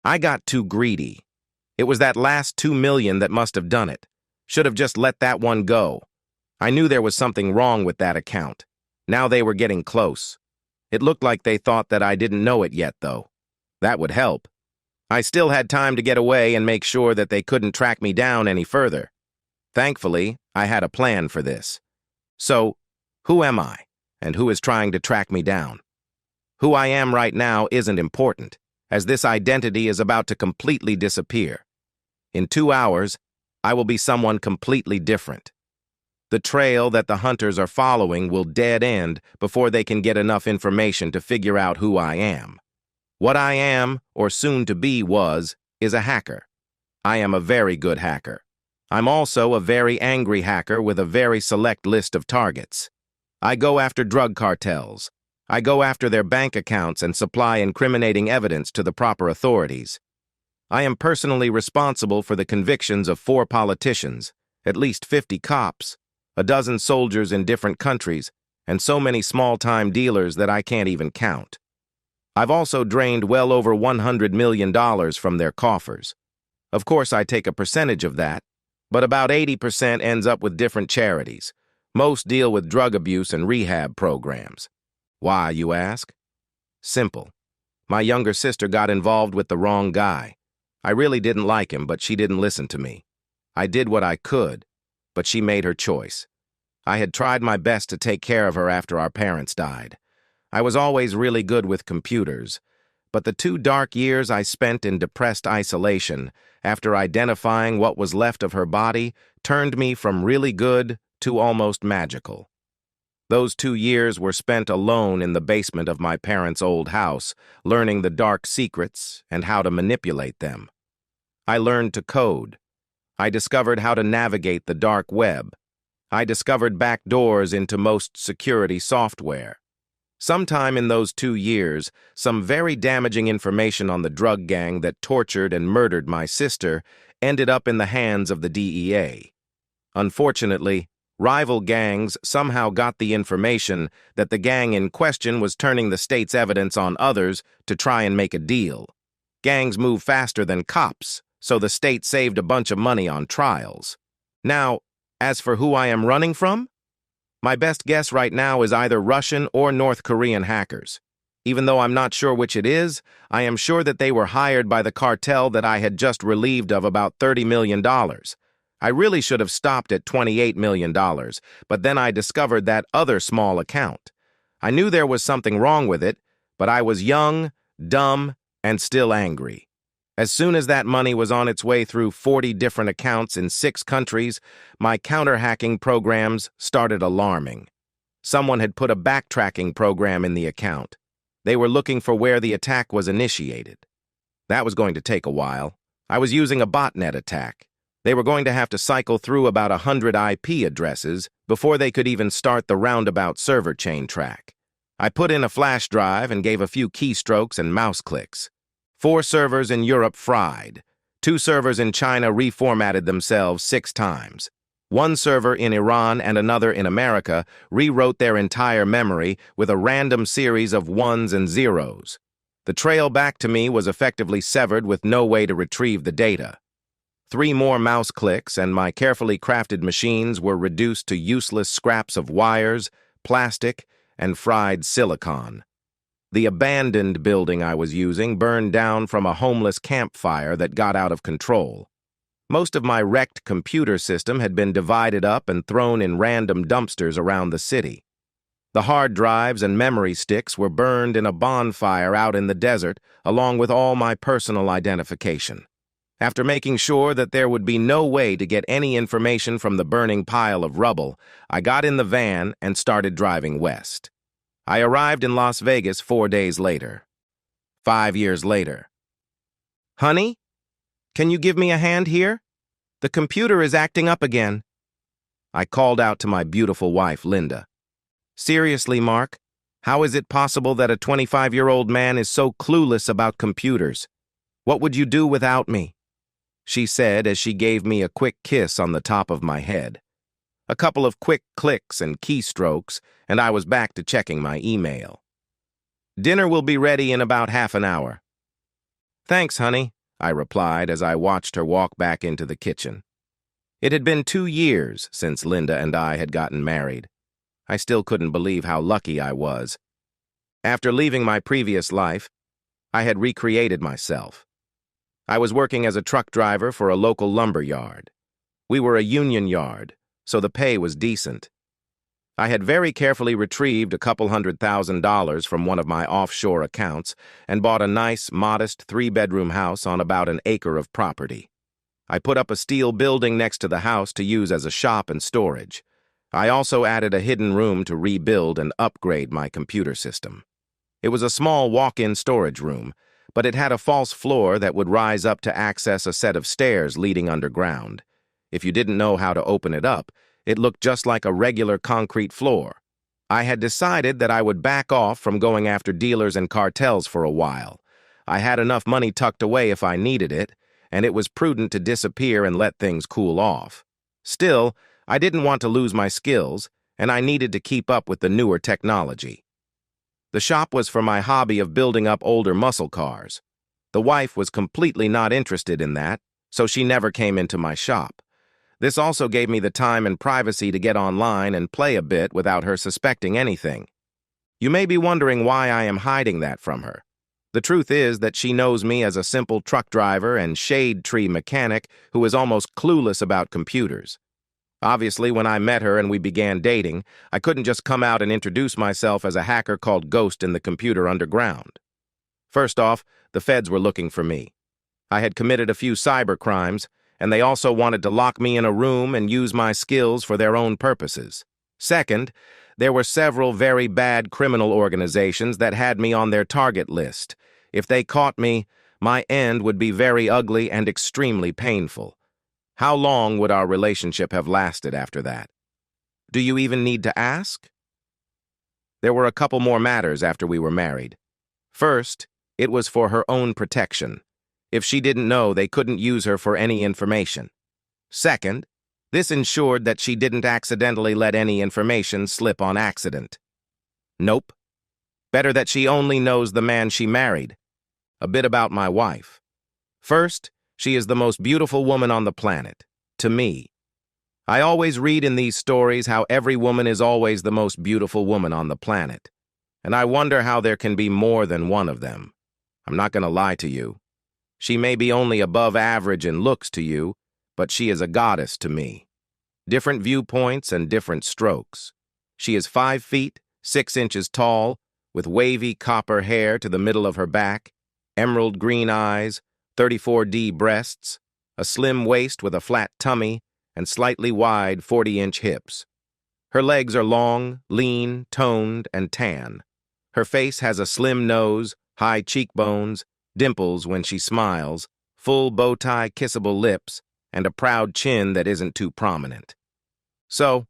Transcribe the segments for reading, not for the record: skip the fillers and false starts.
I got too greedy. It was that last 2 million that must have done it. Should have just let that one go. I knew there was something wrong with that account. Now they were getting close. It looked like they thought that I didn't know it yet, though. That would help. I still had time to get away and make sure that they couldn't track me down any further. Thankfully, I had a plan for this. So, who am I, and who is trying to track me down? Who I am right now isn't important, as this identity is about to completely disappear. In 2 hours, I will be someone completely different. The trail that the hunters are following will dead end before they can get enough information to figure out who I am. What I am, or soon to be is a hacker. I am a very good hacker. I'm also a very angry hacker with a very select list of targets. I go after drug cartels. I go after their bank accounts and supply incriminating evidence to the proper authorities. I am personally responsible for the convictions of 4 politicians, at least 50 cops, a dozen soldiers in different countries, and so many small-time dealers that I can't even count. I've also drained well over $100 million from their coffers. Of course, I take a percentage of that, but about 80% ends up with different charities. Most deal with drug abuse and rehab programs. Why, you ask? Simple. My younger sister got involved with the wrong guy. I really didn't like him, but she didn't listen to me. I did what I could, but she made her choice. I had tried my best to take care of her after our parents died. I was always really good with computers, but the 2 dark years I spent in depressed isolation after identifying what was left of her body turned me from really good to almost magical. Those 2 years were spent alone in the basement of my parents' old house, learning the dark secrets and how to manipulate them. I learned to code. I discovered how to navigate the dark web. I discovered back doors into most security software. Sometime in those 2 years, some very damaging information on the drug gang that tortured and murdered my sister ended up in the hands of the DEA. Unfortunately, rival gangs somehow got the information that the gang in question was turning the state's evidence on others to try and make a deal. Gangs move faster than cops, so the state saved a bunch of money on trials. Now, as for who I am running from, my best guess right now is either Russian or North Korean hackers. Even though I'm not sure which it is, I am sure that they were hired by the cartel that I had just relieved of about $30 million. I really should have stopped at $28 million, but then I discovered that other small account. I knew there was something wrong with it, but I was young, dumb, and still angry. As soon as that money was on its way through 40 different accounts in 6 countries, my counter-hacking programs started alarming. Someone had put a backtracking program in the account. They were looking for where the attack was initiated. That was going to take a while. I was using a botnet attack. They were going to have to cycle through about 100 IP addresses before they could even start the roundabout server chain track. I put in a flash drive and gave a few keystrokes and mouse clicks. 4 servers in Europe fried. 2 servers in China reformatted themselves 6 times. 1 server in Iran and another in America rewrote their entire memory with a random series of 1s and 0s. The trail back to me was effectively severed with no way to retrieve the data. 3 more mouse clicks and my carefully crafted machines were reduced to useless scraps of wires, plastic, and fried silicon. The abandoned building I was using burned down from a homeless campfire that got out of control. Most of my wrecked computer system had been divided up and thrown in random dumpsters around the city. The hard drives and memory sticks were burned in a bonfire out in the desert, along with all my personal identification. After making sure that there would be no way to get any information from the burning pile of rubble, I got in the van and started driving west. I arrived in Las Vegas 4 days later. 5 years later. Honey, can you give me a hand here? The computer is acting up again. I called out to my beautiful wife, Linda. Seriously, Mark, how is it possible that a 25-year-old man is so clueless about computers? What would you do without me? She said as she gave me a quick kiss on the top of my head. A couple of quick clicks and keystrokes, and I was back to checking my email. Dinner will be ready in about half an hour. Thanks, honey. I replied as I watched her walk back into the kitchen. It had been 2 years since Linda and I had gotten married. I still couldn't believe how lucky I was. After leaving my previous life, I had recreated myself. I was working as a truck driver for a local lumber yard. We were a union yard, so the pay was decent. I had very carefully retrieved a couple $100,000 from one of my offshore accounts and bought a nice, modest 3-bedroom house on about an acre of property. I put up a steel building next to the house to use as a shop and storage. I also added a hidden room to rebuild and upgrade my computer system. It was a small walk-in storage room, but it had a false floor that would rise up to access a set of stairs leading underground. If you didn't know how to open it up, it looked just like a regular concrete floor. I had decided that I would back off from going after dealers and cartels for a while. I had enough money tucked away if I needed it, and it was prudent to disappear and let things cool off. Still, I didn't want to lose my skills, and I needed to keep up with the newer technology. The shop was for my hobby of building up older muscle cars. The wife was completely not interested in that, so she never came into my shop. This also gave me the time and privacy to get online and play a bit without her suspecting anything. You may be wondering why I am hiding that from her. The truth is that she knows me as a simple truck driver and shade tree mechanic who is almost clueless about computers. Obviously, when I met her and we began dating, I couldn't just come out and introduce myself as a hacker called Ghost in the computer underground. First off, the feds were looking for me. I had committed a few cyber crimes, and they also wanted to lock me in a room and use my skills for their own purposes. Second, there were several very bad criminal organizations that had me on their target list. If they caught me, my end would be very ugly and extremely painful. How long would our relationship have lasted after that? Do you even need to ask? There were a couple more matters after we were married. First, it was for her own protection. If she didn't know, they couldn't use her for any information. Second, this ensured that she didn't accidentally let any information slip on accident. Nope. Better that she only knows the man she married. A bit about my wife. First, she is the most beautiful woman on the planet, to me. I always read in these stories how every woman is always the most beautiful woman on the planet, and I wonder how there can be more than one of them. I'm not going to lie to you. She may be only above average in looks to you, but she is a goddess to me. Different viewpoints and different strokes. She is 5 feet, 6 inches tall, with wavy copper hair to the middle of her back, emerald green eyes, 34D breasts, a slim waist with a flat tummy, and slightly wide 40-inch hips. Her legs are long, lean, toned, and tan. Her face has a slim nose, high cheekbones, dimples when she smiles, full bow-tie kissable lips, and a proud chin that isn't too prominent. So,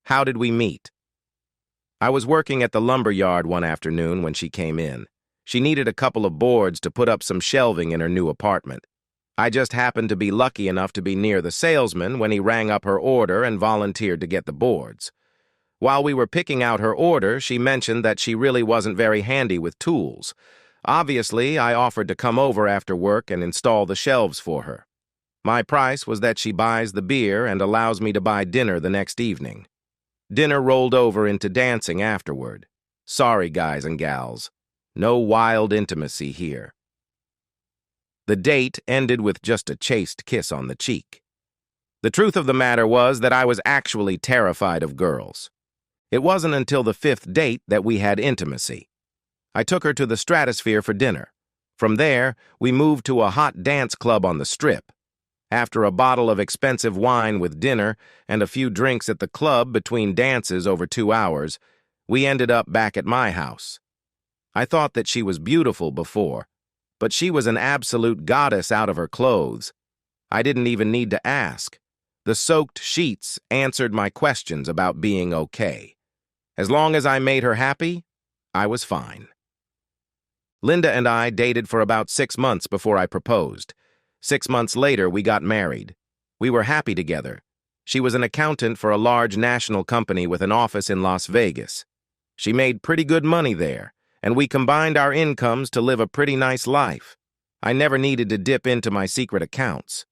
how did we meet? I was working at the lumber yard one afternoon when she came in. She needed a couple of boards to put up some shelving in her new apartment. I just happened to be lucky enough to be near the salesman when he rang up her order and volunteered to get the boards. While we were picking out her order, she mentioned that she really wasn't very handy with tools. Obviously, I offered to come over after work and install the shelves for her. My price was that she buys the beer and allows me to buy dinner the next evening. Dinner rolled over into dancing afterward. Sorry, guys and gals. No wild intimacy here. The date ended with just a chaste kiss on the cheek. The truth of the matter was that I was actually terrified of girls. It wasn't until the 5th date that we had intimacy. I took her to the Stratosphere for dinner. From there, we moved to a hot dance club on the Strip. After a bottle of expensive wine with dinner and a few drinks at the club between dances over 2 hours, we ended up back at my house. I thought that she was beautiful before, but she was an absolute goddess out of her clothes. I didn't even need to ask. The soaked sheets answered my questions about being okay. As long as I made her happy, I was fine. Linda and I dated for about 6 months before I proposed. 6 months later, we got married. We were happy together. She was an accountant for a large national company with an office in Las Vegas. She made pretty good money there, and we combined our incomes to live a pretty nice life. I never needed to dip into my secret accounts.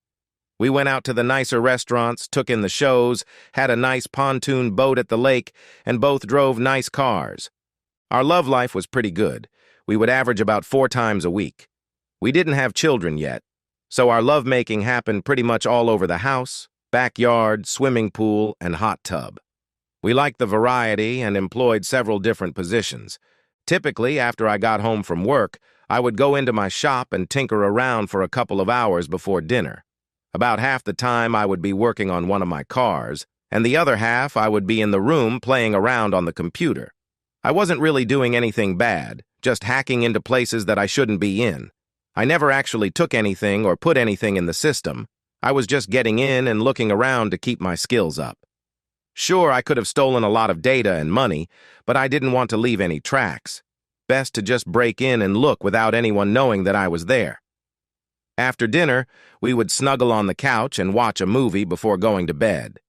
We went out to the nicer restaurants, took in the shows, had a nice pontoon boat at the lake, and both drove nice cars. Our love life was pretty good. We would average about 4 times a week. We didn't have children yet, so our lovemaking happened pretty much all over the house, backyard, swimming pool, and hot tub. We liked the variety and employed several different positions. Typically, after I got home from work, I would go into my shop and tinker around for a couple of hours before dinner. About half the time I would be working on one of my cars, and the other half I would be in the room playing around on the computer. I wasn't really doing anything bad, just hacking into places that I shouldn't be in. I never actually took anything or put anything in the system. I was just getting in and looking around to keep my skills up. Sure, I could have stolen a lot of data and money, but I didn't want to leave any tracks. Best to just break in and look without anyone knowing that I was there. After dinner, we would snuggle on the couch and watch a movie before going to bed.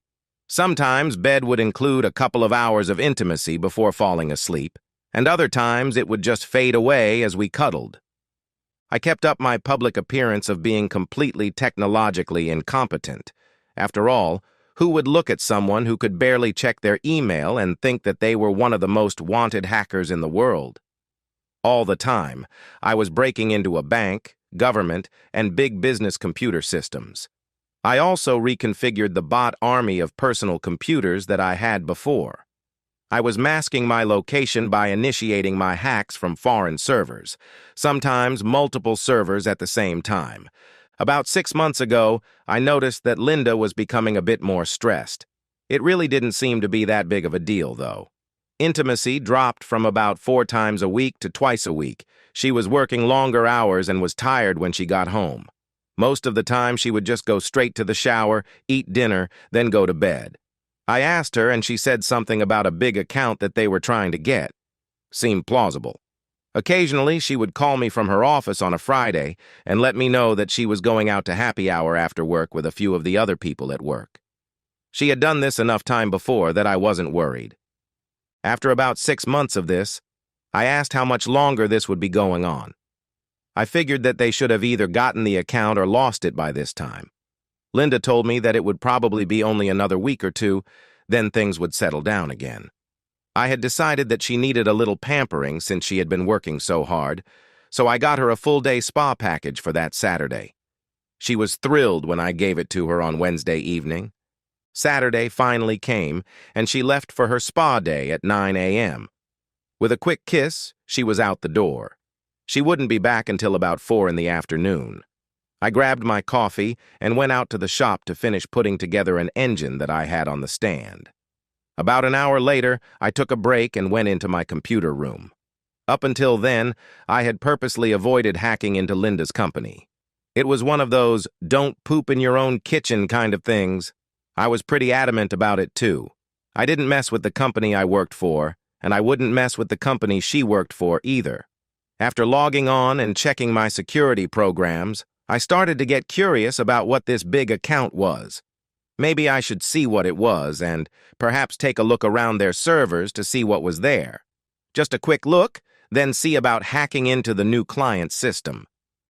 Sometimes bed would include a couple of hours of intimacy before falling asleep, and other times it would just fade away as we cuddled. I kept up my public appearance of being completely technologically incompetent. After all, who would look at someone who could barely check their email and think that they were one of the most wanted hackers in the world? All the time, I was breaking into a bank, government, and big business computer systems. I also reconfigured the bot army of personal computers that I had before. I was masking my location by initiating my hacks from foreign servers, sometimes multiple servers at the same time. About 6 months ago, I noticed that Linda was becoming a bit more stressed. It really didn't seem to be that big of a deal, though. Intimacy dropped from about 4 times a week to twice a week. She was working longer hours and was tired when she got home. Most of the time, she would just go straight to the shower, eat dinner, then go to bed. I asked her, and she said something about a big account that they were trying to get. Seemed plausible. Occasionally, she would call me from her office on a Friday and let me know that she was going out to happy hour after work with a few of the other people at work. She had done this enough time before that I wasn't worried. After about 6 months of this, I asked how much longer this would be going on. I figured that they should have either gotten the account or lost it by this time. Linda told me that it would probably be only another week or 2, then things would settle down again. I had decided that she needed a little pampering since she had been working so hard, so I got her a full-day spa package for that Saturday. She was thrilled when I gave it to her on Wednesday evening. Saturday finally came, and she left for her spa day at 9 a.m. With a quick kiss, she was out the door. She wouldn't be back until about 4 in the afternoon. I grabbed my coffee and went out to the shop to finish putting together an engine that I had on the stand. About an hour later, I took a break and went into my computer room. Up until then, I had purposely avoided hacking into Linda's company. It was one of those don't poop in your own kitchen kind of things. I was pretty adamant about it too. I didn't mess with the company I worked for, and I wouldn't mess with the company she worked for either. After logging on and checking my security programs, I started to get curious about what this big account was. Maybe I should see what it was and perhaps take a look around their servers to see what was there. Just a quick look, then see about hacking into the new client system.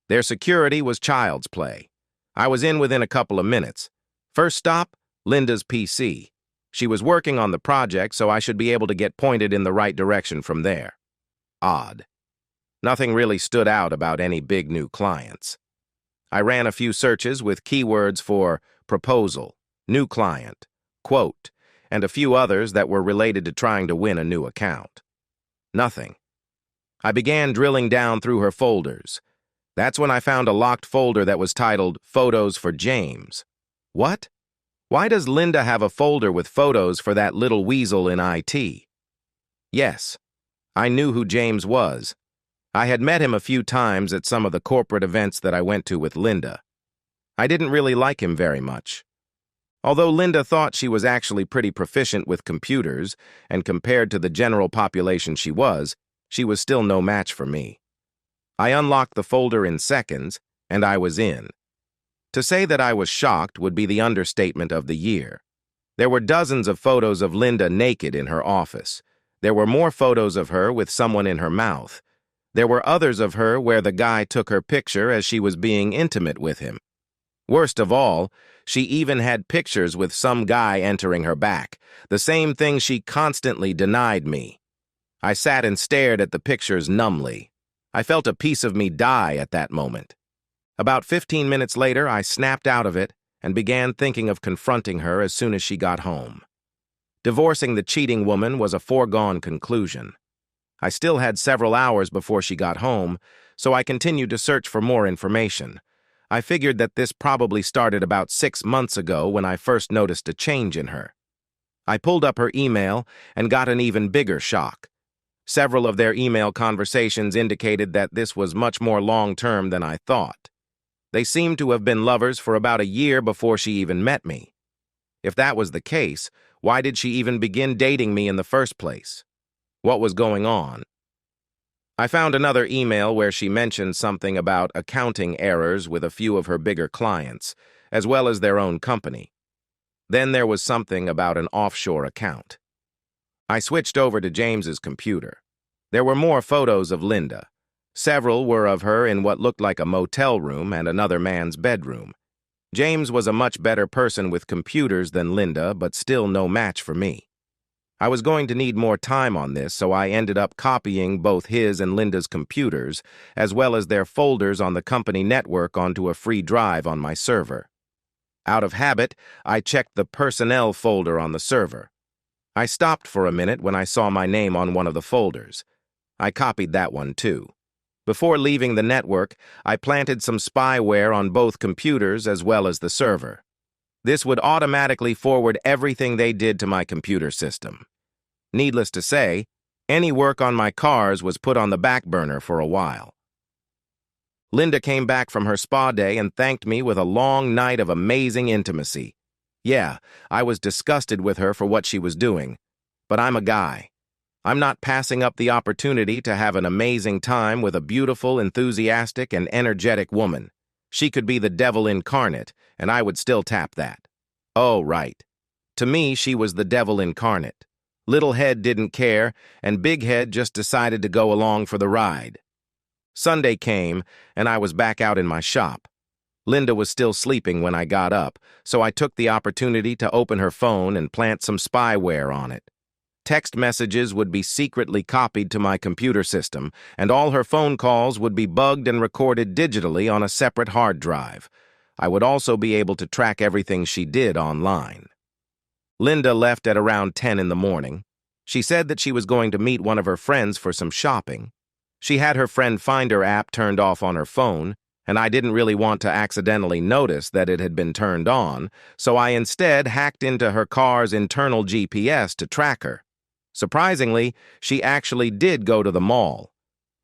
Their security was child's play. I was in within a couple of minutes. First stop, Linda's PC. She was working on the project, so I should be able to get pointed in the right direction from there. Odd. Nothing really stood out about any big new clients. I ran a few searches with keywords for proposal, new client, quote, and a few others that were related to trying to win a new account. Nothing. I began drilling down through her folders. That's when I found a locked folder that was titled Photos for James. What? Why does Linda have a folder with photos for that little weasel in IT? Yes, I knew who James was. I had met him a few times at some of the corporate events that I went to with Linda. I didn't really like him very much. Although Linda thought she was actually pretty proficient with computers, and compared to the general population she was still no match for me. I unlocked the folder in seconds, and I was in. To say that I was shocked would be the understatement of the year. There were dozens of photos of Linda naked in her office. There were more photos of her with someone in her mouth. There were others of her where the guy took her picture as she was being intimate with him. Worst of all, she even had pictures with some guy entering her back, the same thing she constantly denied me. I sat and stared at the pictures numbly. I felt a piece of me die at that moment. About 15 minutes later, I snapped out of it and began thinking of confronting her as soon as she got home. Divorcing the cheating woman was a foregone conclusion. I still had several hours before she got home, so I continued to search for more information. I figured that this probably started about 6 months ago when I first noticed a change in her. I pulled up her email and got an even bigger shock. Several of their email conversations indicated that this was much more long-term than I thought. They seemed to have been lovers for about a year before she even met me. If that was the case, why did she even begin dating me in the first place? What was going on? I found another email where she mentioned something about accounting errors with a few of her bigger clients, as well as their own company. Then there was something about an offshore account. I switched over to James's computer. There were more photos of Linda. Several were of her in what looked like a motel room and another man's bedroom. James was a much better person with computers than Linda, but still no match for me. I was going to need more time on this, so I ended up copying both his and Linda's computers, as well as their folders on the company network onto a free drive on my server. Out of habit, I checked the personnel folder on the server. I stopped for a minute when I saw my name on one of the folders. I copied that one too. Before leaving the network, I planted some spyware on both computers as well as the server. This would automatically forward everything they did to my computer system. Needless to say, any work on my cars was put on the back burner for a while. Linda came back from her spa day and thanked me with a long night of amazing intimacy. Yeah, I was disgusted with her for what she was doing, but I'm a guy. I'm not passing up the opportunity to have an amazing time with a beautiful, enthusiastic, and energetic woman. She could be the devil incarnate, and I would still tap that. Oh, right. To me, she was the devil incarnate. Little head didn't care, and big head just decided to go along for the ride. Sunday came, and I was back out in my shop. Linda was still sleeping when I got up, so I took the opportunity to open her phone and plant some spyware on it. Text messages would be secretly copied to my computer system, and all her phone calls would be bugged and recorded digitally on a separate hard drive. I would also be able to track everything she did online. Linda left at around 10 in the morning. She said that she was going to meet one of her friends for some shopping. She had her friend Finder app turned off on her phone, and I didn't really want to accidentally notice that it had been turned on, so I instead hacked into her car's internal GPS to track her. Surprisingly, she actually did go to the mall.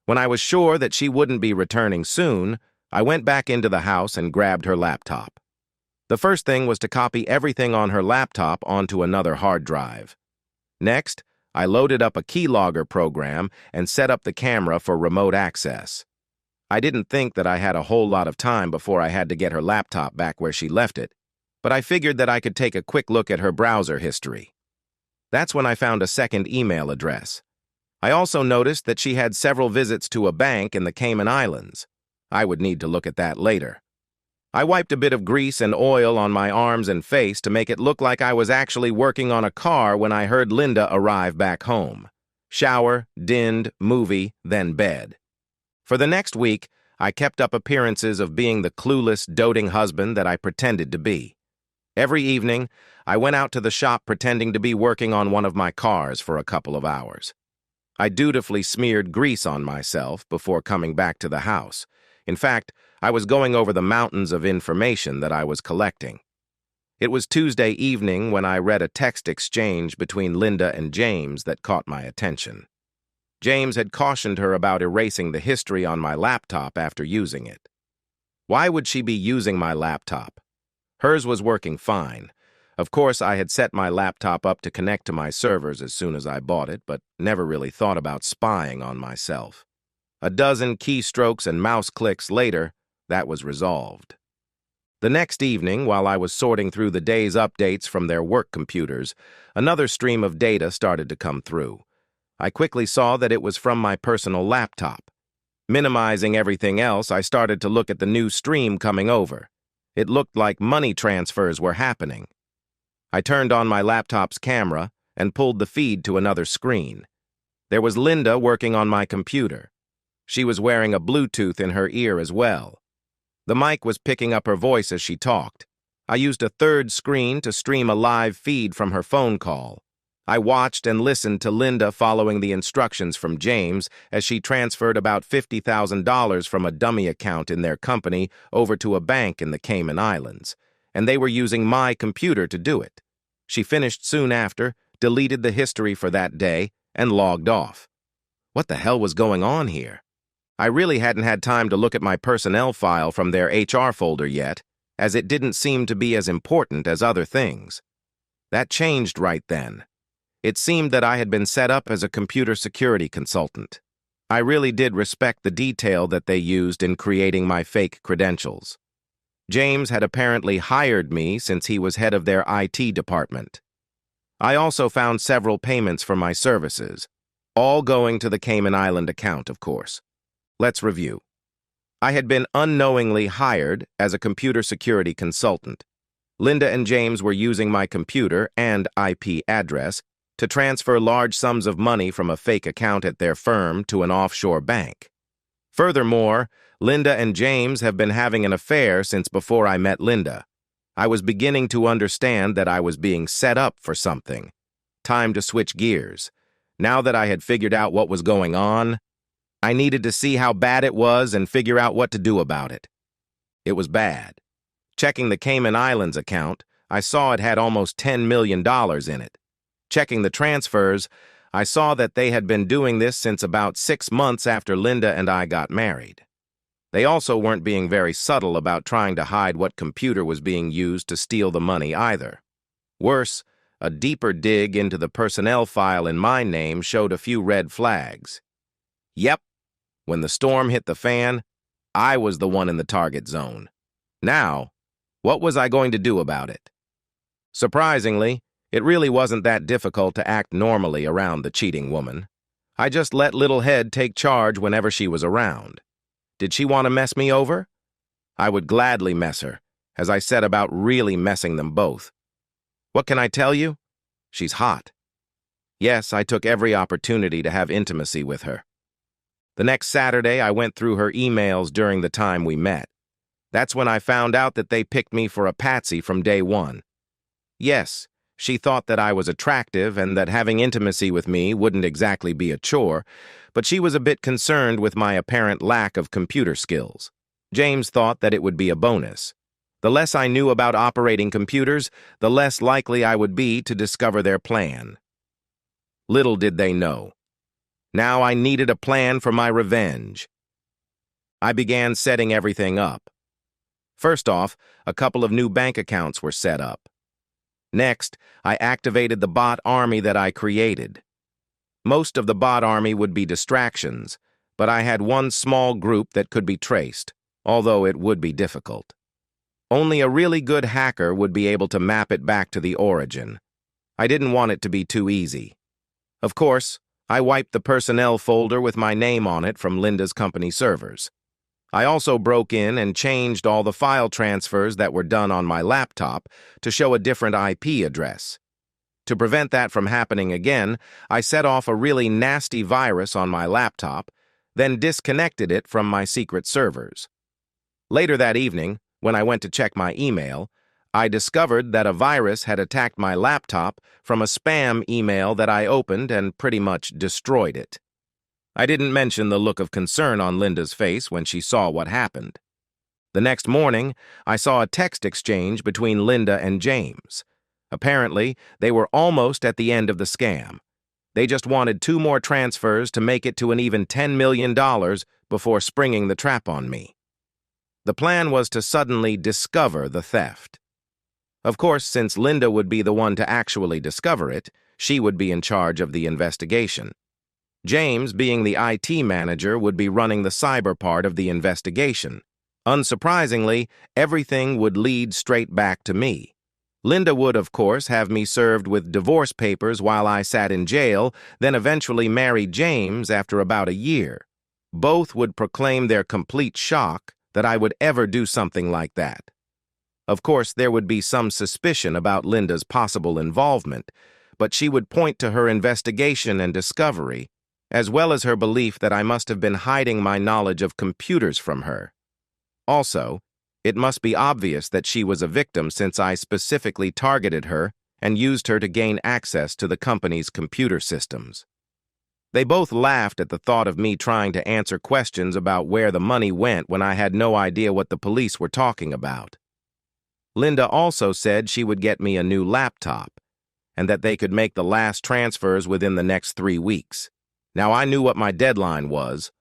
When I was sure that she wouldn't be returning soon, I went back into the house and grabbed her laptop. The first thing was to copy everything on her laptop onto another hard drive. Next, I loaded up a keylogger program and set up the camera for remote access. I didn't think that I had a whole lot of time before I had to get her laptop back where she left it, but I figured that I could take a quick look at her browser history. That's when I found a second email address. I also noticed that she had several visits to a bank in the Cayman Islands. I would need to look at that later. I wiped a bit of grease and oil on my arms and face to make it look like I was actually working on a car when I heard Linda arrive back home. Shower, dinned, movie, then bed. For the next week, I kept up appearances of being the clueless, doting husband that I pretended to be. Every evening, I went out to the shop pretending to be working on one of my cars for a couple of hours. I dutifully smeared grease on myself before coming back to the house. In fact, I was going over the mountains of information that I was collecting. It was Tuesday evening when I read a text exchange between Linda and James that caught my attention. James had cautioned her about erasing the history on my laptop after using it. Why would she be using my laptop? Hers was working fine. Of course, I had set my laptop up to connect to my servers as soon as I bought it, but never really thought about spying on myself. A dozen keystrokes and mouse clicks later, that was resolved. The next evening, while I was sorting through the day's updates from their work computers, another stream of data started to come through. I quickly saw that it was from my personal laptop. Minimizing everything else, I started to look at the new stream coming over. It looked like money transfers were happening. I turned on my laptop's camera and pulled the feed to another screen. There was Linda working on my computer. She was wearing a Bluetooth in her ear as well. The mic was picking up her voice as she talked. I used a third screen to stream a live feed from her phone call. I watched and listened to Linda following the instructions from James as she transferred about $50,000 from a dummy account in their company over to a bank in the Cayman Islands, and they were using my computer to do it. She finished soon after, deleted the history for that day, and logged off. What the hell was going on here? I really hadn't had time to look at my personnel file from their HR folder yet, as it didn't seem to be as important as other things. That changed right then. It seemed that I had been set up as a computer security consultant. I really did respect the detail that they used in creating my fake credentials. James had apparently hired me since he was head of their IT department. I also found several payments for my services, all going to the Cayman Island account, of course. Let's review. I had been unknowingly hired as a computer security consultant. Linda and James were using my computer and IP address to transfer large sums of money from a fake account at their firm to an offshore bank. Furthermore, Linda and James have been having an affair since before I met Linda. I was beginning to understand that I was being set up for something. Time to switch gears. Now that I had figured out what was going on, I needed to see how bad it was and figure out what to do about it. It was bad. Checking the Cayman Islands account, I saw it had almost $10 million in it. Checking the transfers, I saw that they had been doing this since about 6 months after Linda and I got married. They also weren't being very subtle about trying to hide what computer was being used to steal the money either. Worse, a deeper dig into the personnel file in my name showed a few red flags. Yep, when the storm hit the fan, I was the one in the target zone. Now, what was I going to do about it? Surprisingly, it really wasn't that difficult to act normally around the cheating woman. I just let Little Head take charge whenever she was around. Did she want to mess me over? I would gladly mess her, as I set about really messing them both. What can I tell you? She's hot. Yes, I took every opportunity to have intimacy with her. The next Saturday, I went through her emails during the time we met. That's when I found out that they picked me for a patsy from day one. Yes, she thought that I was attractive and that having intimacy with me wouldn't exactly be a chore, but she was a bit concerned with my apparent lack of computer skills. James thought that it would be a bonus. The less I knew about operating computers, the less likely I would be to discover their plan. Little did they know. Now I needed a plan for my revenge. I began setting everything up. First off, a couple of new bank accounts were set up. Next, I activated the bot army that I created. Most of the bot army would be distractions, but I had one small group that could be traced, although it would be difficult. Only a really good hacker would be able to map it back to the origin. I didn't want it to be too easy. Of course, I wiped the personnel folder with my name on it from Linda's company servers. I also broke in and changed all the file transfers that were done on my laptop to show a different IP address. To prevent that from happening again, I set off a really nasty virus on my laptop, then disconnected it from my secret servers. Later that evening, when I went to check my email, I discovered that a virus had attacked my laptop from a spam email that I opened and pretty much destroyed it. I didn't mention the look of concern on Linda's face when she saw what happened. The next morning, I saw a text exchange between Linda and James. Apparently, they were almost at the end of the scam. They just wanted 2 more transfers to make it to an even $10 million before springing the trap on me. The plan was to suddenly discover the theft. Of course, since Linda would be the one to actually discover it, she would be in charge of the investigation. James, being the IT manager, would be running the cyber part of the investigation. Unsurprisingly, everything would lead straight back to me. Linda would, of course, have me served with divorce papers while I sat in jail, then eventually marry James after about a year. Both would proclaim their complete shock that I would ever do something like that. Of course, there would be some suspicion about Linda's possible involvement, but she would point to her investigation and discovery, as well as her belief that I must have been hiding my knowledge of computers from her. Also, it must be obvious that she was a victim since I specifically targeted her and used her to gain access to the company's computer systems. They both laughed at the thought of me trying to answer questions about where the money went when I had no idea what the police were talking about. Linda also said she would get me a new laptop, and that they could make the last transfers within the next 3 weeks. Now, I knew what my deadline was.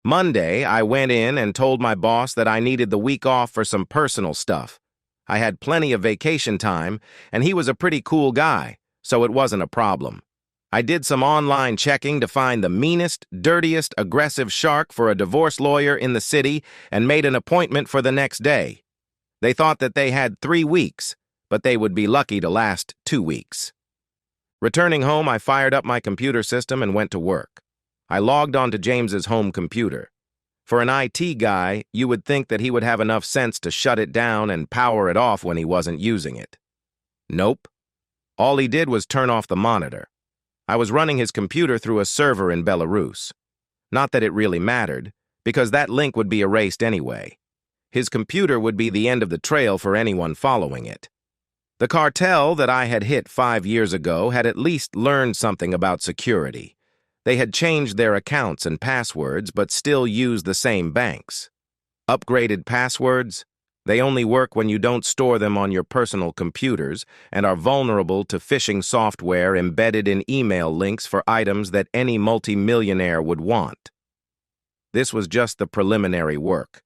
Monday, I went in and told my boss that I needed the week off for some personal stuff. I had plenty of vacation time, and he was a pretty cool guy, so it wasn't a problem. I did some online checking to find the meanest, dirtiest, aggressive shark for a divorce lawyer in the city and made an appointment for the next day. They thought that they had 3 weeks, but they would be lucky to last 2 weeks. Returning home, I fired up my computer system and went to work. I logged onto James's home computer. For an IT guy, you would think that he would have enough sense to shut it down and power it off when he wasn't using it. Nope. All he did was turn off the monitor. I was running his computer through a server in Belarus. Not that it really mattered, because that link would be erased anyway. His computer would be the end of the trail for anyone following it. The cartel that I had hit 5 years ago had at least learned something about security. They had changed their accounts and passwords, but still used the same banks. Upgraded passwords? They only work when you don't store them on your personal computers and are vulnerable to phishing software embedded in email links for items that any multimillionaire would want. This was just the preliminary work.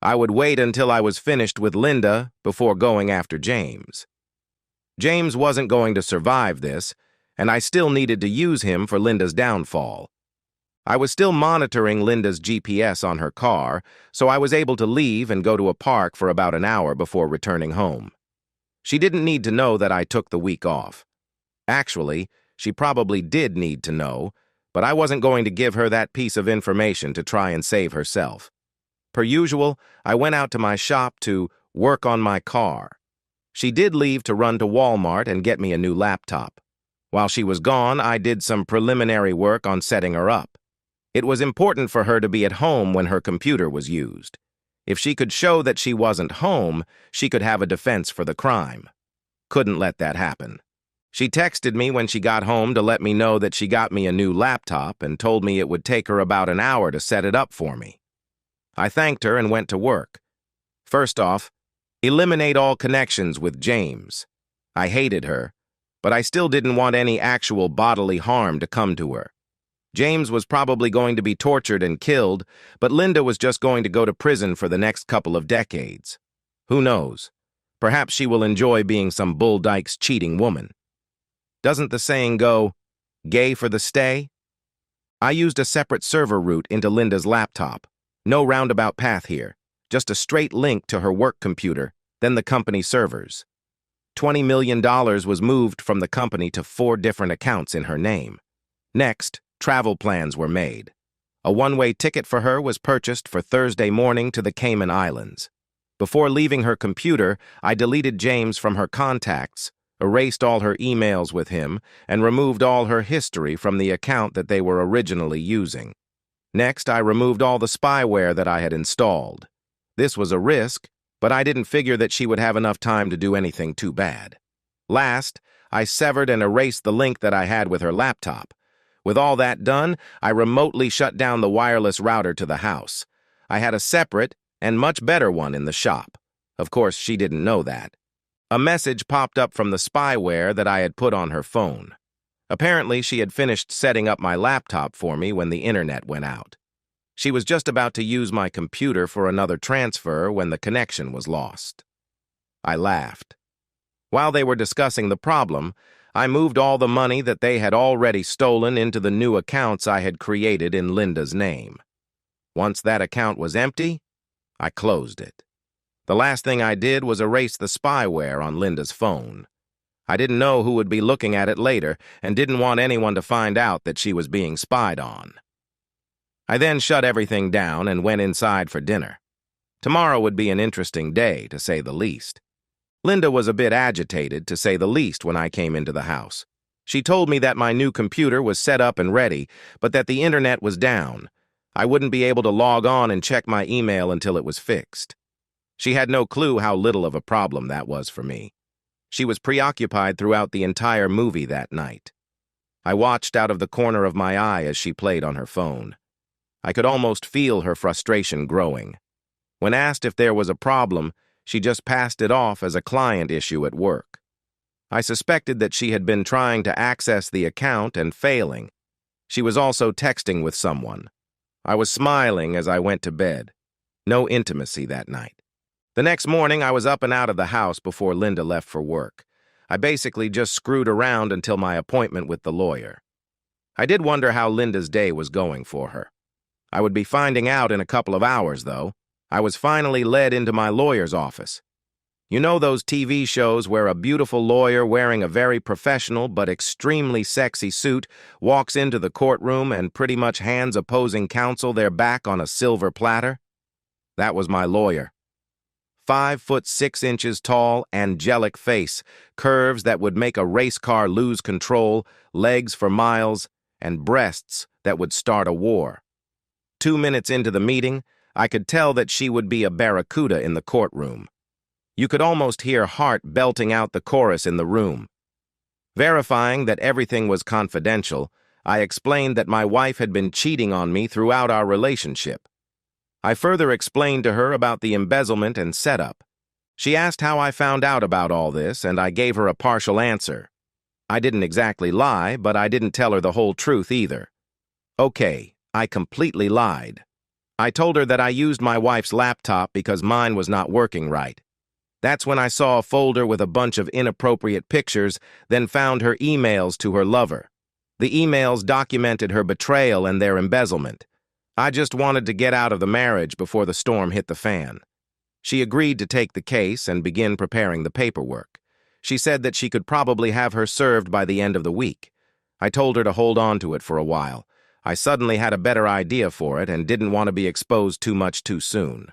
I would wait until I was finished with Linda before going after James. James wasn't going to survive this, and I still needed to use him for Linda's downfall. I was still monitoring Linda's GPS on her car, so I was able to leave and go to a park for about an hour before returning home. She didn't need to know that I took the week off. Actually, she probably did need to know, but I wasn't going to give her that piece of information to try and save herself. Per usual, I went out to my shop to work on my car. She did leave to run to Walmart and get me a new laptop. While she was gone, I did some preliminary work on setting her up. It was important for her to be at home when her computer was used. If she could show that she wasn't home, she could have a defense for the crime. Couldn't let that happen. She texted me when she got home to let me know that she got me a new laptop and told me it would take her about an hour to set it up for me. I thanked her and went to work. First off, eliminate all connections with James. I hated her, but I still didn't want any actual bodily harm to come to her. James was probably going to be tortured and killed, but Linda was just going to go to prison for the next couple of decades. Who knows? Perhaps she will enjoy being some Bull Dyke's cheating woman. Doesn't the saying go, gay for the stay? I used a separate server route into Linda's laptop. No roundabout path here, just a straight link to her work computer, then the company servers. $20 million was moved from the company to 4 different accounts in her name. Next, travel plans were made. A one-way ticket for her was purchased for Thursday morning to the Cayman Islands. Before leaving her computer, I deleted James from her contacts, erased all her emails with him, and removed all her history from the account that they were originally using. Next, I removed all the spyware that I had installed. This was a risk, but I didn't figure that she would have enough time to do anything too bad. Last, I severed and erased the link that I had with her laptop. With all that done, I remotely shut down the wireless router to the house. I had a separate and much better one in the shop. Of course, she didn't know that. A message popped up from the spyware that I had put on her phone. Apparently, she had finished setting up my laptop for me when the internet went out. She was just about to use my computer for another transfer when the connection was lost. I laughed. While they were discussing the problem, I moved all the money that they had already stolen into the new accounts I had created in Linda's name. Once that account was empty, I closed it. The last thing I did was erase the spyware on Linda's phone. I didn't know who would be looking at it later and didn't want anyone to find out that she was being spied on. I then shut everything down and went inside for dinner. Tomorrow would be an interesting day, to say the least. Linda was a bit agitated, to say the least, when I came into the house. She told me that my new computer was set up and ready, but that the internet was down. I wouldn't be able to log on and check my email until it was fixed. She had no clue how little of a problem that was for me. She was preoccupied throughout the entire movie that night. I watched out of the corner of my eye as she played on her phone. I could almost feel her frustration growing. When asked if there was a problem, she just passed it off as a client issue at work. I suspected that she had been trying to access the account and failing. She was also texting with someone. I was smiling as I went to bed. No intimacy that night. The next morning, I was up and out of the house before Linda left for work. I basically just screwed around until my appointment with the lawyer. I did wonder how Linda's day was going for her. I would be finding out in a couple of hours, though. I was finally led into my lawyer's office. You know those TV shows where a beautiful lawyer wearing a very professional but extremely sexy suit walks into the courtroom and pretty much hands opposing counsel their back on a silver platter? That was my lawyer. 5'6" tall, angelic face, curves that would make a race car lose control, legs for miles, and breasts that would start a war. 2 minutes into the meeting, I could tell that she would be a barracuda in the courtroom. You could almost hear Hart belting out the chorus in the room. Verifying that everything was confidential, I explained that my wife had been cheating on me throughout our relationship. I further explained to her about the embezzlement and setup. She asked how I found out about all this, and I gave her a partial answer. I didn't exactly lie, but I didn't tell her the whole truth either. Okay, I completely lied. I told her that I used my wife's laptop because mine was not working right. That's when I saw a folder with a bunch of inappropriate pictures, then found her emails to her lover. The emails documented her betrayal and their embezzlement. I just wanted to get out of the marriage before the storm hit the fan. She agreed to take the case and begin preparing the paperwork. She said that she could probably have her served by the end of the week. I told her to hold on to it for a while. I suddenly had a better idea for it and didn't want to be exposed too much too soon.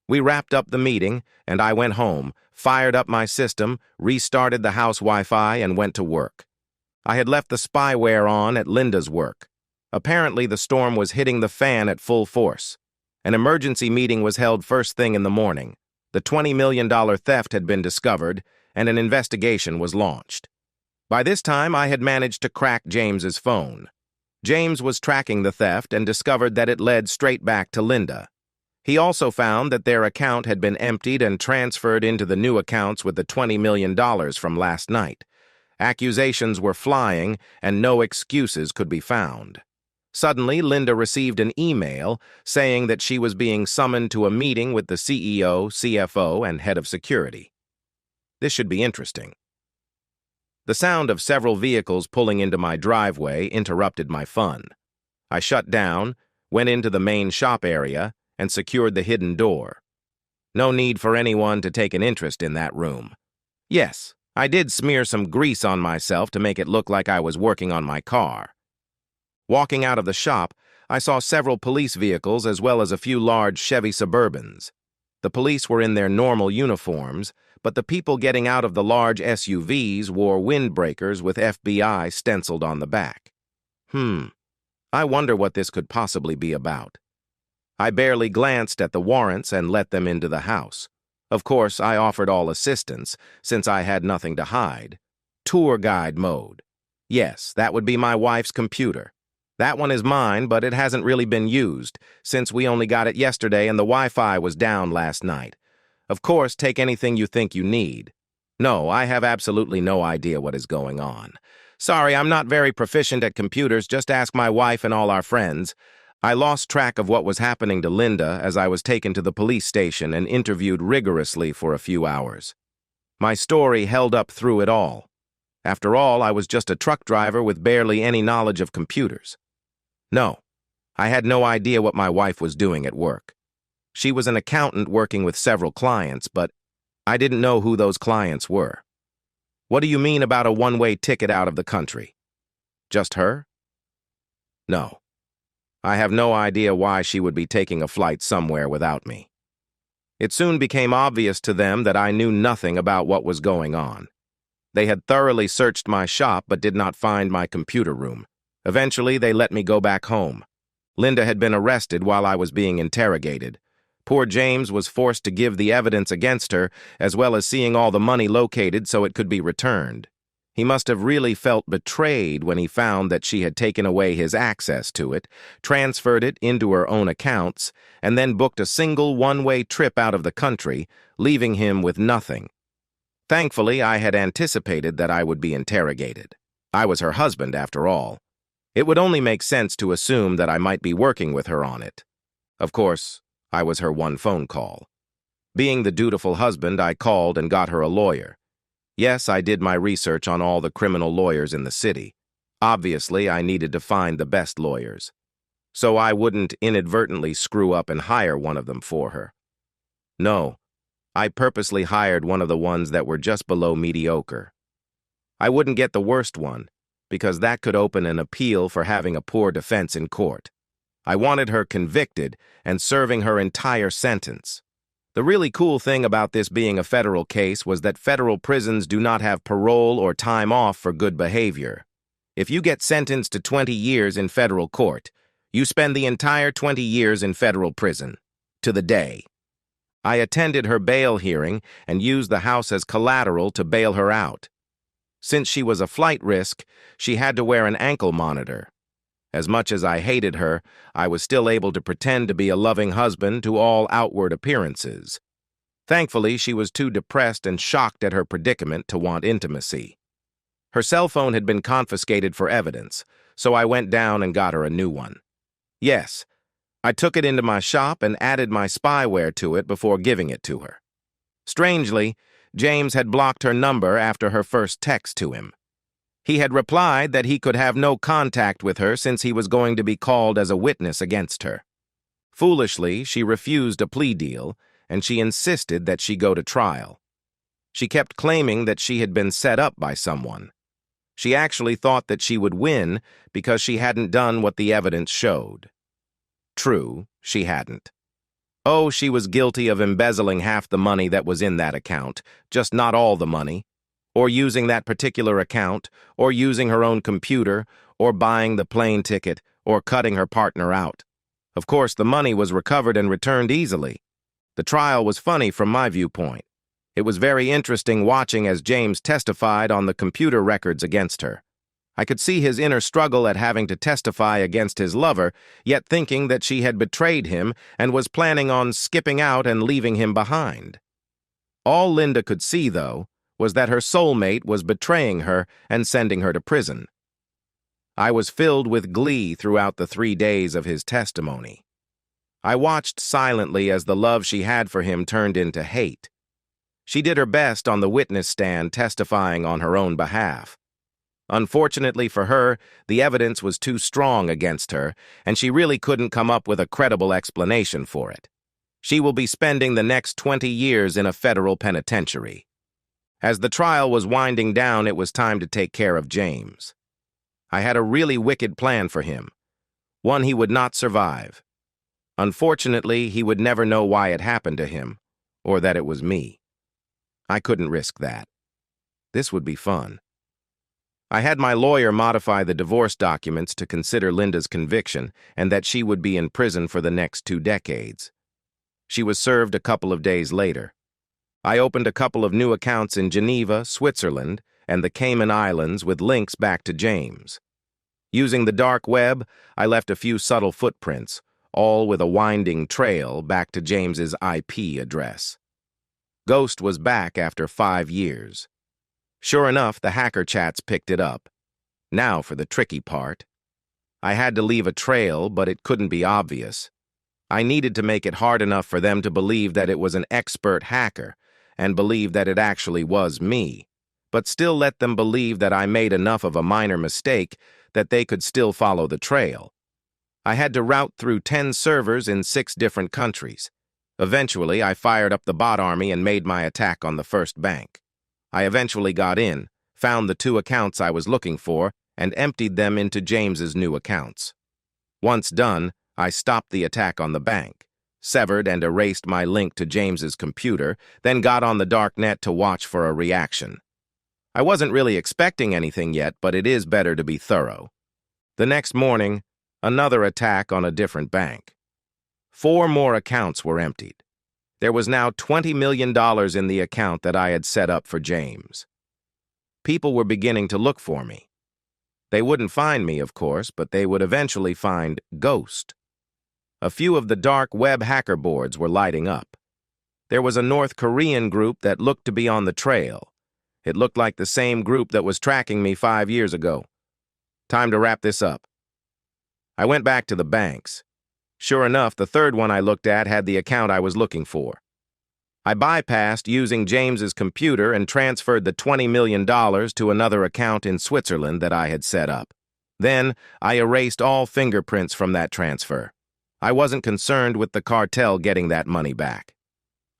We wrapped up the meeting, and I went home, fired up my system, restarted the house Wi-Fi, and went to work. I had left the spyware on at Linda's work. Apparently, the storm was hitting the fan at full force. An emergency meeting was held first thing in the morning. The $20 million theft had been discovered, and an investigation was launched. By this time, I had managed to crack James's phone. James was tracking the theft and discovered that it led straight back to Linda. He also found that their account had been emptied and transferred into the new accounts with the $20 million from last night. Accusations were flying, and no excuses could be found. Suddenly, Linda received an email saying that she was being summoned to a meeting with the CEO, CFO, and head of security. This should be interesting. The sound of several vehicles pulling into my driveway interrupted my fun. I shut down, went into the main shop area, and secured the hidden door. No need for anyone to take an interest in that room. Yes, I did smear some grease on myself to make it look like I was working on my car. Walking out of the shop, I saw several police vehicles as well as a few large Chevy Suburbans. The police were in their normal uniforms, but the people getting out of the large SUVs wore windbreakers with FBI stenciled on the back. I wonder what this could possibly be about. I barely glanced at the warrants and let them into the house. Of course, I offered all assistance, since I had nothing to hide. Tour guide mode. Yes, that would be my wife's computer. That one is mine, but it hasn't really been used, since we only got it yesterday and the Wi-Fi was down last night. Of course, take anything you think you need. No, I have absolutely no idea what is going on. Sorry, I'm not very proficient at computers, just ask my wife and all our friends. I lost track of what was happening to Linda as I was taken to the police station and interviewed rigorously for a few hours. My story held up through it all. After all, I was just a truck driver with barely any knowledge of computers. No, I had no idea what my wife was doing at work. She was an accountant working with several clients, but I didn't know who those clients were. What do you mean about a one-way ticket out of the country? Just her? No. I have no idea why she would be taking a flight somewhere without me. It soon became obvious to them that I knew nothing about what was going on. They had thoroughly searched my shop but did not find my computer room. Eventually, they let me go back home. Linda had been arrested while I was being interrogated. Poor James was forced to give the evidence against her, as well as seeing all the money located so it could be returned. He must have really felt betrayed when he found that she had taken away his access to it, transferred it into her own accounts, and then booked a single one-way trip out of the country, leaving him with nothing. Thankfully, I had anticipated that I would be interrogated. I was her husband, after all. It would only make sense to assume that I might be working with her on it. Of course, I was her one phone call. Being the dutiful husband, I called and got her a lawyer. Yes, I did my research on all the criminal lawyers in the city. Obviously, I needed to find the best lawyers, so I wouldn't inadvertently screw up and hire one of them for her. No, I purposely hired one of the ones that were just below mediocre. I wouldn't get the worst one, because that could open an appeal for having a poor defense in court. I wanted her convicted and serving her entire sentence. The really cool thing about this being a federal case was that federal prisons do not have parole or time off for good behavior. If you get sentenced to 20 years in federal court, you spend the entire 20 years in federal prison, to the day. I attended her bail hearing and used the house as collateral to bail her out. Since she was a flight risk, she had to wear an ankle monitor. As much as I hated her, I was still able to pretend to be a loving husband to all outward appearances. Thankfully, she was too depressed and shocked at her predicament to want intimacy. Her cell phone had been confiscated for evidence, so I went down and got her a new one. Yes, I took it into my shop and added my spyware to it before giving it to her. Strangely, James had blocked her number after her first text to him. He had replied that he could have no contact with her since he was going to be called as a witness against her. Foolishly, she refused a plea deal, and she insisted that she go to trial. She kept claiming that she had been set up by someone. She actually thought that she would win because she hadn't done what the evidence showed. True, she hadn't. Oh, she was guilty of embezzling half the money that was in that account, just not all the money, or using that particular account, or using her own computer, or buying the plane ticket, or cutting her partner out. Of course, the money was recovered and returned easily. The trial was funny from my viewpoint. It was very interesting watching as James testified on the computer records against her. I could see his inner struggle at having to testify against his lover, yet thinking that she had betrayed him and was planning on skipping out and leaving him behind. All Linda could see, though, was that her soulmate was betraying her and sending her to prison. I was filled with glee throughout the 3 days of his testimony. I watched silently as the love she had for him turned into hate. She did her best on the witness stand testifying on her own behalf. Unfortunately for her, the evidence was too strong against her, and she really couldn't come up with a credible explanation for it. She will be spending the next 20 years in a federal penitentiary. As the trial was winding down, it was time to take care of James. I had a really wicked plan for him, one he would not survive. Unfortunately, he would never know why it happened to him, or that it was me. I couldn't risk that. This would be fun. I had my lawyer modify the divorce documents to consider Linda's conviction and that she would be in prison for the next 2 decades. She was served a couple of days later. I opened a couple of new accounts in Geneva, Switzerland, and the Cayman Islands with links back to James. Using the dark web, I left a few subtle footprints, all with a winding trail back to James's IP address. Ghost was back after 5 years. Sure enough, the hacker chats picked it up. Now for the tricky part. I had to leave a trail, but it couldn't be obvious. I needed to make it hard enough for them to believe that it was an expert hacker, and believe that it actually was me, but still let them believe that I made enough of a minor mistake that they could still follow the trail. I had to route through 10 servers in 6 different countries. Eventually, I fired up the bot army and made my attack on the first bank. I eventually got in, found the 2 accounts I was looking for, and emptied them into James's new accounts. Once done, I stopped the attack on the bank, severed and erased my link to James's computer, then got on the dark net to watch for a reaction. I wasn't really expecting anything yet, but it is better to be thorough. The next morning, another attack on a different bank. 4 more accounts were emptied. There was now $20 million in the account that I had set up for James. People were beginning to look for me. They wouldn't find me, of course, but they would eventually find Ghost. A few of the dark web hacker boards were lighting up. There was a North Korean group that looked to be on the trail. It looked like the same group that was tracking me 5 years ago. Time to wrap this up. I went back to the banks. Sure enough, the third one I looked at had the account I was looking for. I bypassed using James's computer and transferred the $20 million to another account in Switzerland that I had set up. Then, I erased all fingerprints from that transfer. I wasn't concerned with the cartel getting that money back.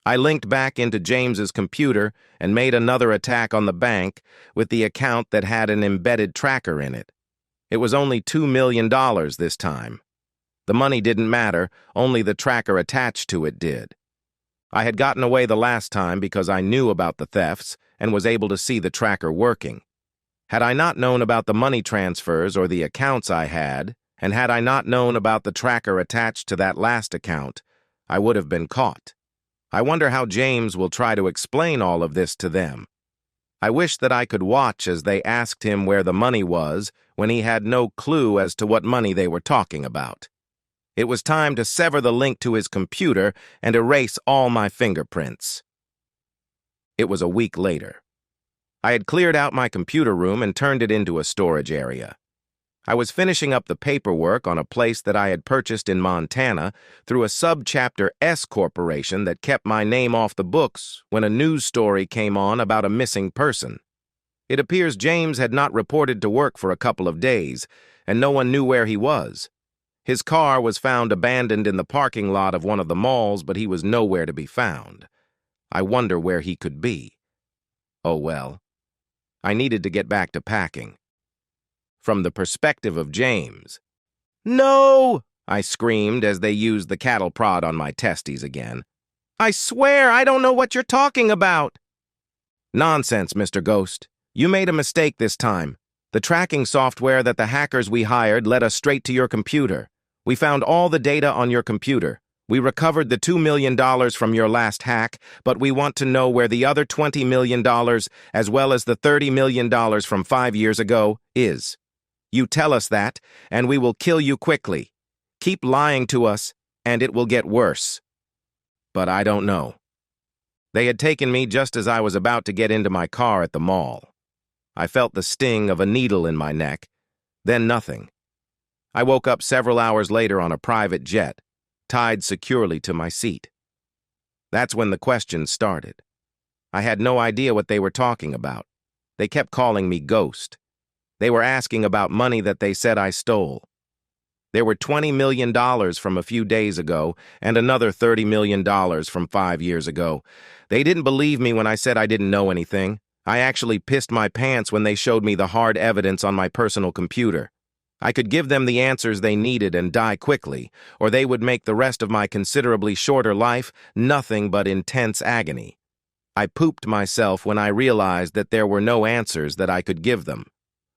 I linked back into James's computer and made another attack on the bank with the account that had an embedded tracker in it. It was only $2 million this time. The money didn't matter, only the tracker attached to it did. I had gotten away the last time because I knew about the thefts and was able to see the tracker working. Had I not known about the money transfers or the accounts I had, and had I not known about the tracker attached to that last account, I would have been caught. I wonder how James will try to explain all of this to them. I wish that I could watch as they asked him where the money was when he had no clue as to what money they were talking about. It was time to sever the link to his computer and erase all my fingerprints. It was a week later. I had cleared out my computer room and turned it into a storage area. I was finishing up the paperwork on a place that I had purchased in Montana through a Subchapter S corporation that kept my name off the books when a news story came on about a missing person. It appears James had not reported to work for a couple of days, and no one knew where he was. His car was found abandoned in the parking lot of one of the malls, but he was nowhere to be found. I wonder where he could be. Oh well. I needed to get back to packing. From the perspective of James. "No!" I screamed as they used the cattle prod on my testes again. "I swear I don't know what you're talking about." "Nonsense, Mr. Ghost. You made a mistake this time. The tracking software that the hackers we hired led us straight to your computer. We found all the data on your computer. We recovered the $2 million from your last hack, but we want to know where the other $20 million, as well as the $30 million from 5 years ago, is. You tell us that, and we will kill you quickly. Keep lying to us, and it will get worse." But I don't know. They had taken me just as I was about to get into my car at the mall. I felt the sting of a needle in my neck, then nothing. I woke up several hours later on a private jet, tied securely to my seat. That's when the questions started. I had no idea what they were talking about. They kept calling me Ghost. They were asking about money that they said I stole. There were $20 million from a few days ago and another $30 million from 5 years ago. They didn't believe me when I said I didn't know anything. I actually pissed my pants when they showed me the hard evidence on my personal computer. I could give them the answers they needed and die quickly, or they would make the rest of my considerably shorter life nothing but intense agony. I pooped myself when I realized that there were no answers that I could give them.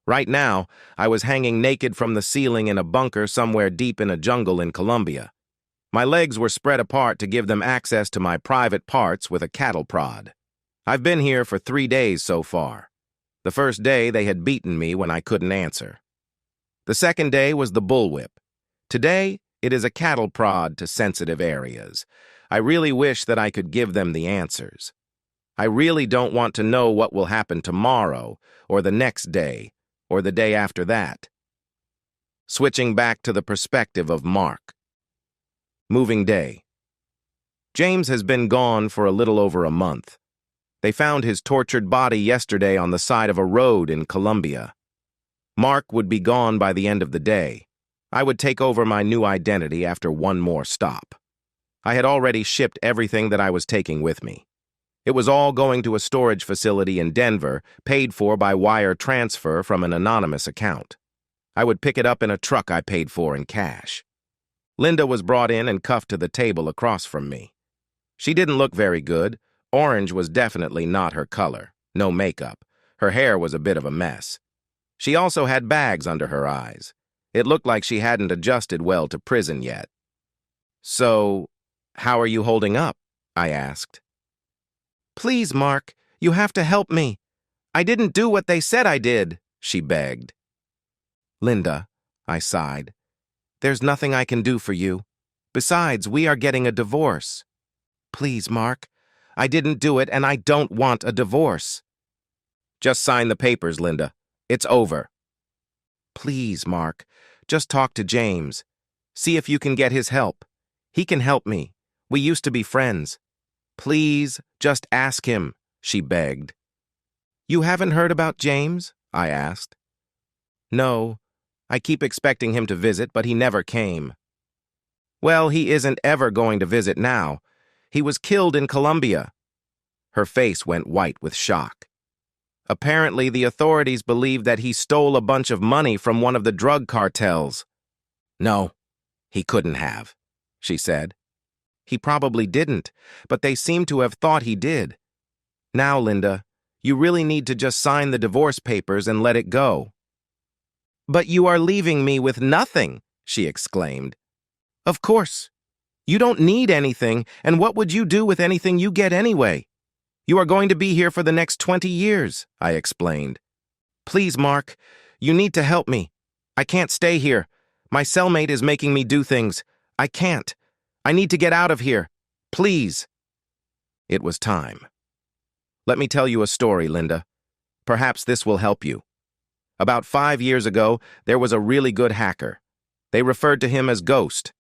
Right now, I was hanging naked from the ceiling in a bunker somewhere deep in a jungle in Colombia. My legs were spread apart to give them access to my private parts with a cattle prod. I've been here for 3 days so far. The first day, they had beaten me when I couldn't answer. The second day was the bullwhip. Today, it is a cattle prod to sensitive areas. I really wish that I could give them the answers. I really don't want to know what will happen tomorrow, or the next day, or the day after that. Switching back to the perspective of Mark. Moving day. James has been gone for a little over a month. They found his tortured body yesterday on the side of a road in Colombia. Mark would be gone by the end of the day. I would take over my new identity after one more stop. I had already shipped everything that I was taking with me. It was all going to a storage facility in Denver, paid for by wire transfer from an anonymous account. I would pick it up in a truck I paid for in cash. Linda was brought in and cuffed to the table across from me. She didn't look very good. Orange was definitely not her color. No makeup. Her hair was a bit of a mess. She also had bags under her eyes. It looked like she hadn't adjusted well to prison yet. "So, how are you holding up?" I asked. "Please, Mark, you have to help me. I didn't do what they said I did," she begged. "Linda," I sighed, "there's nothing I can do for you. Besides, we are getting a divorce." "Please, Mark, I didn't do it and I don't want a divorce." "Just sign the papers, Linda. It's over." "Please, Mark, just talk to James. See if you can get his help. He can help me. We used to be friends. Please, just ask him," she begged. "You haven't heard about James?" I asked. "No. I keep expecting him to visit, but he never came." "Well, he isn't ever going to visit now. He was killed in Colombia." Her face went white with shock. "Apparently, the authorities believe that he stole a bunch of money from one of the drug cartels." "No, he couldn't have," she said. "He probably didn't, but they seem to have thought he did. Now, Linda, you really need to just sign the divorce papers and let it go." "But you are leaving me with nothing," she exclaimed. "Of course. You don't need anything, and what would you do with anything you get anyway? You are going to be here for the next 20 years, I explained. "Please, Mark, you need to help me. I can't stay here. My cellmate is making me do things. I can't. I need to get out of here. Please." It was time. Let me tell you a story, Linda. Perhaps this will help you. About 5 years ago, there was a really good hacker. They referred to him as Ghost.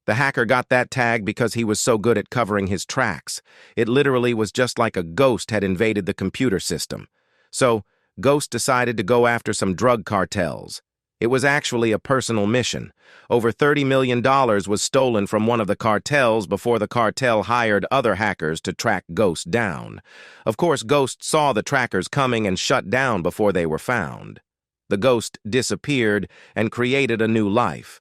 The hacker got that tag because he was so good at covering his tracks. It literally was just like a ghost had invaded the computer system. So, Ghost decided to go after some drug cartels. It was actually a personal mission. Over $30 million was stolen from one of the cartels before the cartel hired other hackers to track Ghost down. Of course, Ghost saw the trackers coming and shut down before they were found. The Ghost disappeared and created a new life.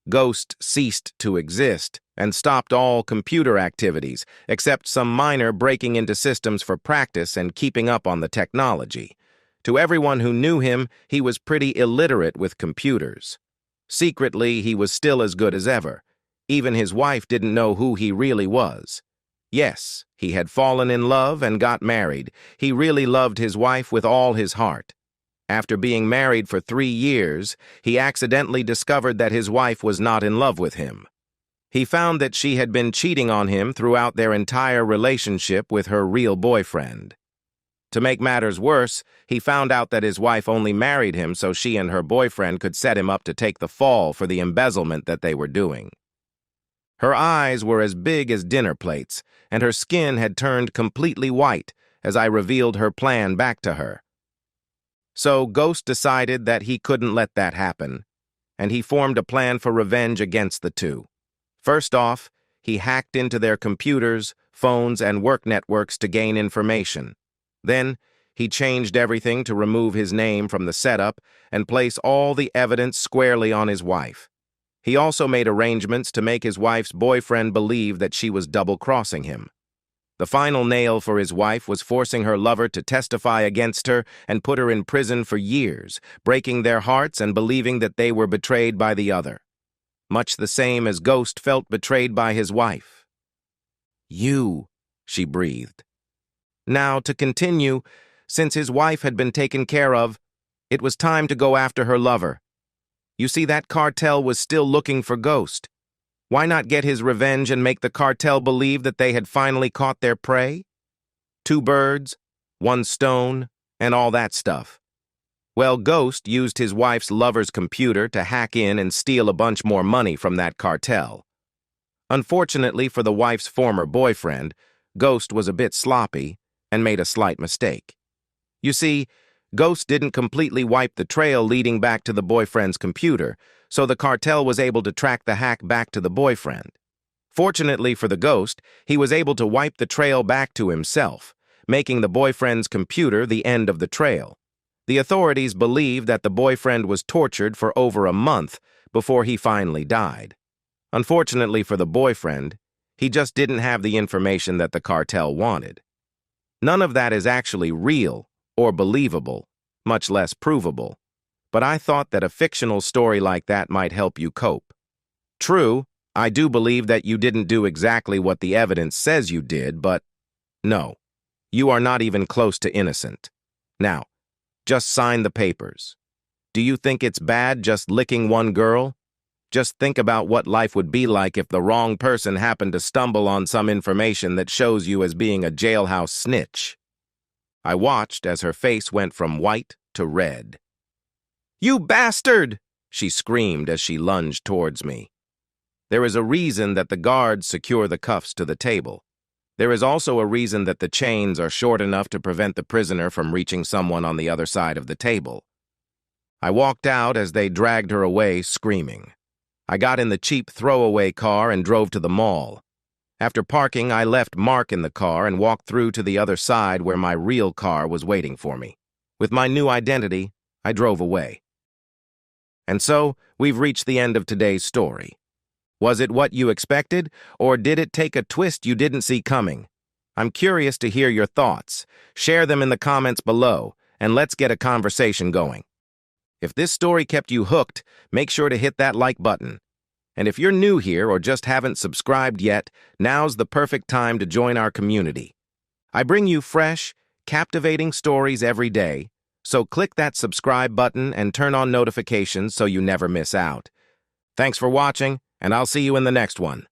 Ghost ceased to exist and stopped all computer activities, except some minor breaking into systems for practice and keeping up on the technology. To everyone who knew him, he was pretty illiterate with computers. Secretly, he was still as good as ever. Even his wife didn't know who he really was. Yes, he had fallen in love and got married. He really loved his wife with all his heart. After being married for 3 years, he accidentally discovered that his wife was not in love with him. He found that she had been cheating on him throughout their entire relationship with her real boyfriend. To make matters worse, he found out that his wife only married him so she and her boyfriend could set him up to take the fall for the embezzlement that they were doing. Her eyes were as big as dinner plates, and her skin had turned completely white as I revealed her plan back to her. So Ghost decided that he couldn't let that happen, and he formed a plan for revenge against the two. First off, he hacked into their computers, phones, and work networks to gain information. Then, he changed everything to remove his name from the setup and place all the evidence squarely on his wife. He also made arrangements to make his wife's boyfriend believe that she was double-crossing him. The final nail for his wife was forcing her lover to testify against her and put her in prison for years, breaking their hearts and believing that they were betrayed by the other. Much the same as Ghost felt betrayed by his wife. "You," she breathed. Now, to continue, since his wife had been taken care of, it was time to go after her lover. You see, that cartel was still looking for Ghost. Why not get his revenge and make the cartel believe that they had finally caught their prey? 2 birds, 1 stone, and all that stuff. Well, Ghost used his wife's lover's computer to hack in and steal a bunch more money from that cartel. Unfortunately for the wife's former boyfriend, Ghost was a bit sloppy and made a slight mistake. You see, Ghost didn't completely wipe the trail leading back to the boyfriend's computer, so the cartel was able to track the hack back to the boyfriend. Fortunately for the Ghost, he was able to wipe the trail back to himself, making the boyfriend's computer the end of the trail. The authorities believe that the boyfriend was tortured for over a month before he finally died. Unfortunately for the boyfriend, he just didn't have the information that the cartel wanted. None of that is actually real or believable, much less provable. But I thought that a fictional story like that might help you cope. True, I do believe that you didn't do exactly what the evidence says you did, but no, you are not even close to innocent. Now, just sign the papers. Do you think it's bad just licking one girl? Just think about what life would be like if the wrong person happened to stumble on some information that shows you as being a jailhouse snitch. I watched as her face went from white to red. "You bastard!" she screamed as she lunged towards me. There is a reason that the guards secure the cuffs to the table. There is also a reason that the chains are short enough to prevent the prisoner from reaching someone on the other side of the table. I walked out as they dragged her away, screaming. I got in the cheap throwaway car and drove to the mall. After parking, I left Mark in the car and walked through to the other side where my real car was waiting for me. With my new identity, I drove away. And so, we've reached the end of today's story. Was it what you expected, or did it take a twist you didn't see coming? I'm curious to hear your thoughts. Share them in the comments below, and let's get a conversation going. If this story kept you hooked, make sure to hit that like button. And if you're new here or just haven't subscribed yet, now's the perfect time to join our community. I bring you fresh, captivating stories every day, so click that subscribe button and turn on notifications so you never miss out. Thanks for watching, and I'll see you in the next one.